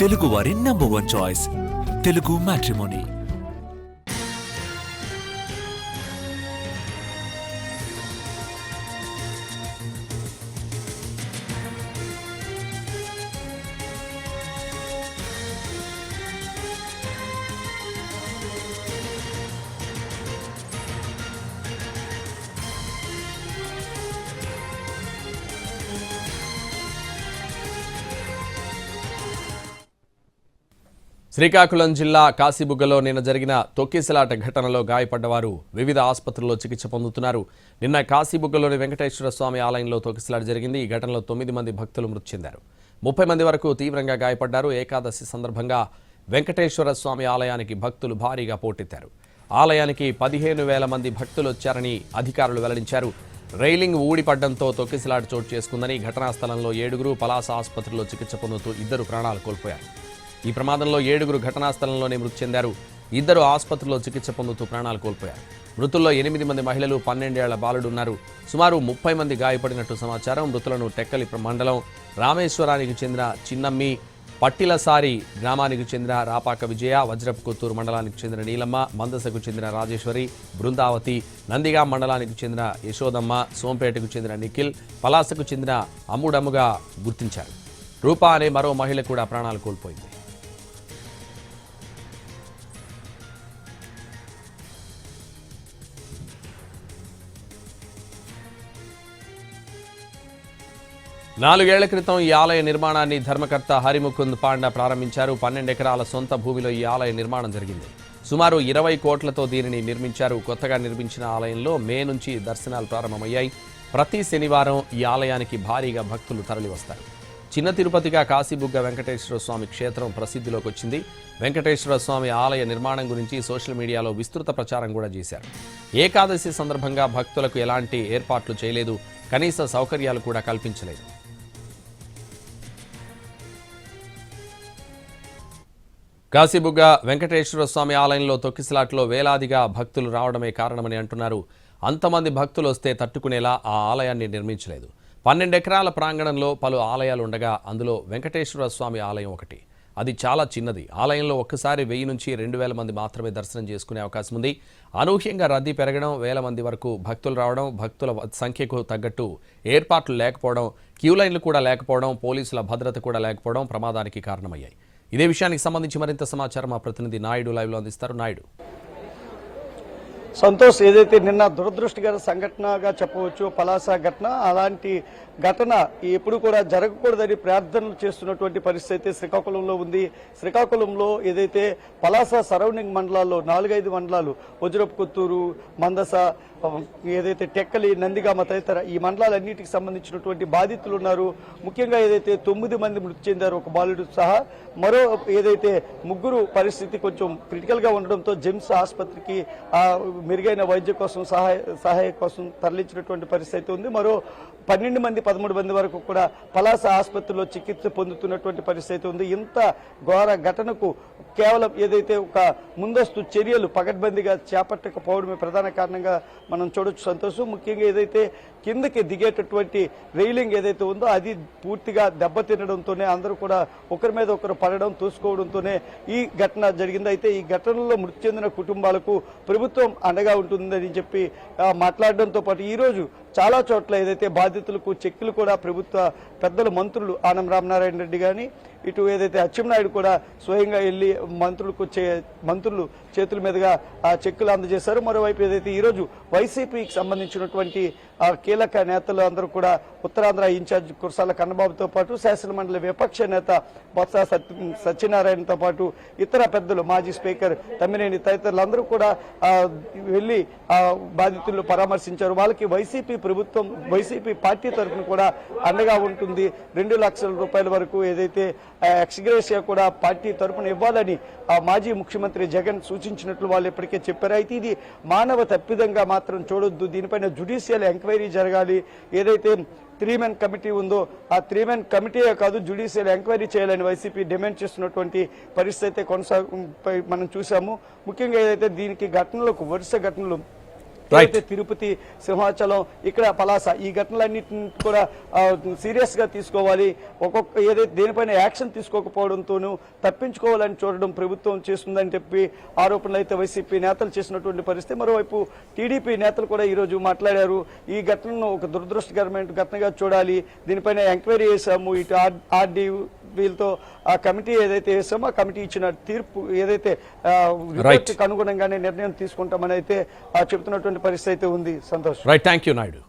తెలుగు వారి number 1 choice Telugu matrimony. Srikakulam జిల్లా కాశీబుగ్గలో నిన్న జరిగిన తొక్కిసలాట ఘటనలో గాయపడ్డవారు వివిధ ఆసుపత్రుల్లో చికిత్స పొందుతున్నారు. నిన్న కాశీబుగ్గలోని వెంకటేశ్వర స్వామి ఆలయంలో తొక్కిసలాట జరిగింది. ఈ ఘటనలో 9 మంది భక్తులు మృతి చెందారు. 30 మంది వరకు తీవ్రంగా గాయపడ్డారు. ఏకాదశి సందర్భంగా వెంకటేశ్వర స్వామి ఆలయానికి భక్తులు భారీగా పోటెత్తారు. ఆలయానికి 15,000 మంది భక్తులు వచ్చారని అధికారులు వెల్లడించారు. రైలింగ్ ఊడిపడ్డంతో తొక్కిసలాట చోటు చేసుకుందని ఘటనా స్థలంలో 7 పలాస ఆసుపత్రిలో చికిత్స పొందుతూ 2 ప్రాణాలు కోల్పోయారు. ఈ ప్రమాదంలో 7 ఘటనా స్థలంలోనే మృతి చెందారు. 2 ఆసుపత్రిలో చికిత్స పొందుతూ ప్రాణాలు కోల్పోయారు. మృతుల్లో 8 మంది మహిళలు, 12 ఏళ్ల బాలుడు ఉన్నారు. సుమారు 30 మంది గాయపడినట్టు సమాచారం. మృతులను టెక్కలి మండలం రామేశ్వరానికి చెందిన చిన్నమ్మి, పట్టిలసారి గ్రామానికి చెందిన రాపాక విజయ, వజ్రపు కొత్తూరు మండలానికి చెందిన నీలమ్మ, మందసకు చెందిన రాజేశ్వరి, బృందావతి, నందిగాం మండలానికి చెందిన యశోదమ్మ, సోంపేటకు చెందిన నిఖిల్, పలాసకు చెందిన అమ్ముడమ్ముగా గుర్తించారు. రూపా అనే మరో మహిళ కూడా ప్రాణాలు కోల్పోయింది. నాలుగేళ్ల క్రితం ఈ ఆలయ నిర్మాణాన్ని ధర్మకర్త హరిముకుంద్ పాండా ప్రారంభించారు. 12 ఎకరాల సొంత భూమిలో ఈ ఆలయ నిర్మాణం జరిగింది. సుమారు 20 కోట్లతో దీనిని నిర్మించారు. కొత్తగా నిర్మించిన ఆలయంలో మే నుంచి దర్శనాలు ప్రారంభమయ్యాయి. ప్రతి శనివారం ఈ ఆలయానికి భారీగా భక్తులు తరలివస్తారు. చిన్న తిరుపతిగా కాశీబుగ్గ వెంకటేశ్వర స్వామి క్షేత్రం ప్రసిద్ధిలోకి వచ్చింది. వెంకటేశ్వర స్వామి ఆలయ నిర్మాణం గురించి సోషల్ మీడియాలో విస్తృత ప్రచారం కూడా చేశారు. ఏకాదశి సందర్భంగా భక్తులకు ఎలాంటి ఏర్పాట్లు చేయలేదు. కనీస సౌకర్యాలు కూడా కల్పించలేదు. కాశీబుగ్గ వెంకటేశ్వర స్వామి ఆలయంలో తొక్కిసలాట్లో వేలాదిగా భక్తులు రావడమే కారణమని అంటున్నారు. అంతమంది భక్తులు వస్తే తట్టుకునేలా ఆ ఆలయాన్ని నిర్మించలేదు. 12 ఎకరాల ప్రాంగణంలో పలు ఆలయాలు ఉండగా అందులో వెంకటేశ్వర స్వామి ఆలయం ఒకటి. అది చాలా చిన్నది. ఆలయంలో ఒక్కసారి 1000 నుంచి 2,000 మంది మాత్రమే దర్శనం చేసుకునే అవకాశం ఉంది. అనూహ్యంగా రద్దీ పెరగడం, 1000 మంది వరకు భక్తులు రావడం, భక్తుల సంఖ్యకు తగ్గట్టు ఏర్పాట్లు లేకపోవడం, క్యూ లైన్లు కూడా లేకపోవడం, పోలీసుల భద్రత కూడా లేకపోవడం ప్రమాదానికి కారణమయ్యాయి. ఇదే విషయానికి సంబంధించి మరింత సమాచారం మా ప్రతినిధి నాయుడు లైవ్లో అందిస్తారు. నాయుడు. సంతోష్, ఏదైతే నిన్న దురదృష్టకర సంఘటనగా చెప్పవచ్చు పలాస ఘటన, అలాంటి ఘటన ఎప్పుడు కూడా జరగకూడదని ప్రార్థనలు చేస్తున్నటువంటి పరిస్థితి శ్రీకాకుళంలో ఉంది. శ్రీకాకుళంలో ఏదైతే పలాస సరౌండింగ్ మండలాల్లో 4-5 మండలాలు, వజ్రపు కొత్తూరు, మందస, ఏదైతే టెక్కలి, నందిగామ తదితర ఈ మండలాలన్నిటికి సంబంధించినటువంటి బాధితులు ఉన్నారు. ముఖ్యంగా ఏదైతే 9 మంది మృతి చెందారు, ఒక బాలుడు సహా. మరో ఏదైతే 3 పరిస్థితి కొంచెం క్రిటికల్ గా ఉండడంతో జెమ్స్ ఆసుపత్రికి మెరుగైన వైద్య కోసం సహాయ కోసం తరలించినటువంటి పరిస్థితి ఉంది. మరో 12 మంది 13 మంది వరకు కూడా పలాస ఆసుపత్రిలో చికిత్స పొందుతున్నటువంటి పరిస్థితి ఉంది. ఇంత ఘోర ఘటనకు కేవలం ఏదైతే ఒక ముందస్తు చర్యలు పకడ్బందీగా చేపట్టకపోవడమే ప్రధాన కారణంగా మనం చూడొచ్చు సంతోషం. ముఖ్యంగా ఏదైతే కిందకి దిగేటటువంటి రైలింగ్ ఏదైతే ఉందో అది పూర్తిగా దెబ్బతినడంతోనే అందరూ కూడా ఒకరి మీద ఒకరు పడడం, తోసుకోవడంతోనే ఈ ఘటన జరిగింది. అయితే ఈ ఘటనలో మృతి చెందిన కుటుంబాలకు ప్రభుత్వం అండగా ఉంటుందని చెప్పి మాట్లాడడంతో పాటు ఈరోజు చాలా చోట్ల ఏదైతే బాధితులకు చెక్కులు కూడా ప్రభుత్వ పెద్దలు, మంత్రులు ఆనం రామనారాయణ రెడ్డి కానీ, ఇటు ఏదైతే అచ్చెన్నాయుడు కూడా స్వయంగా వెళ్ళి మంత్రులు చేతుల మీదుగా ఆ చెక్కులు అందజేశారు. మరోవైపు ఏదైతే ఈరోజు వైసీపీకి సంబంధించినటువంటి కీలక నేతలు అందరూ కూడా ఉత్తరాంధ్ర ఇన్ఛార్జ్ కురసాల కన్నబాబుతో పాటు శాసనమండలి విపక్ష నేత బొత్స సత్యనారాయణతో పాటు ఇతర పెద్దలు, మాజీ స్పీకర్ తమ్మినేని తదితరులందరూ కూడా వెళ్లి బాధితులను పరామర్శించారు. వాళ్ళకి వైసీపీ ప్రభుత్వం, వైసీపీ పార్టీ తరఫున కూడా అండగా ఉంటుంది. 2 లక్షల రూపాయల వరకు ఏదైతే ఎక్స్గ్రేషియా కూడా పార్టీ తరఫున ఇవ్వాలని మాజీ ముఖ్యమంత్రి జగన్ సూచించినట్లు వాళ్ళు ఇప్పటికే చెప్పారు. అయితే ఇది మానవ తప్పిదంగా మాత్రం చూడొద్దు, దీనిపైన జ్యుడిషియల్ ఎంక్వైరీ జరగాలి. ఏదైతే 3-man కమిటీ ఉందో ఆ 3-man కమిటీయే కాదు, జ్యుడిషియల్ ఎంక్వైరీ చేయాలని వైసీపీ డిమాండ్ చేస్తున్నటువంటి పరిస్థితి మనం చూసాము. ముఖ్యంగా ఏదైతే దీనికి వరుస ఘటనలు ఏదైతే తిరుపతి, సింహాచలం, ఇక్కడ పలాస ఈ ఘటనలన్నింటినీ కూడా సీరియస్ గా తీసుకోవాలి. ఏదైతే దేనిపైన యాక్షన్ తీసుకోకపోవడంతోనూ తప్పించుకోవాలని చూడడం ప్రభుత్వం చేస్తుందని చెప్పి ఆరోపణలు అయితే వైసీపీ నేతలు చేసినటువంటి పరిస్థితి. మరోవైపు టీడీపీ నేతలు కూడా ఈ రోజు మాట్లాడారు. ఈ ఘటనను ఒక దురదృష్టకరమైన ఘటనగా చూడాలి, దీనిపైన ఎంక్వైరీ చేశాము, ఇటు ఆర్డీ వీళ్ళతో ఆ కమిటీ ఏదైతే వేసామో ఆ కమిటీ ఇచ్చిన తీర్పు ఏదైతే రిపోర్ట్కి అనుగుణంగానే నిర్ణయం తీసుకుంటామని అయితే చెప్తున్నటువంటి పరిస్థితి అయితే ఉంది. Santosh. Right, thank you Naidu.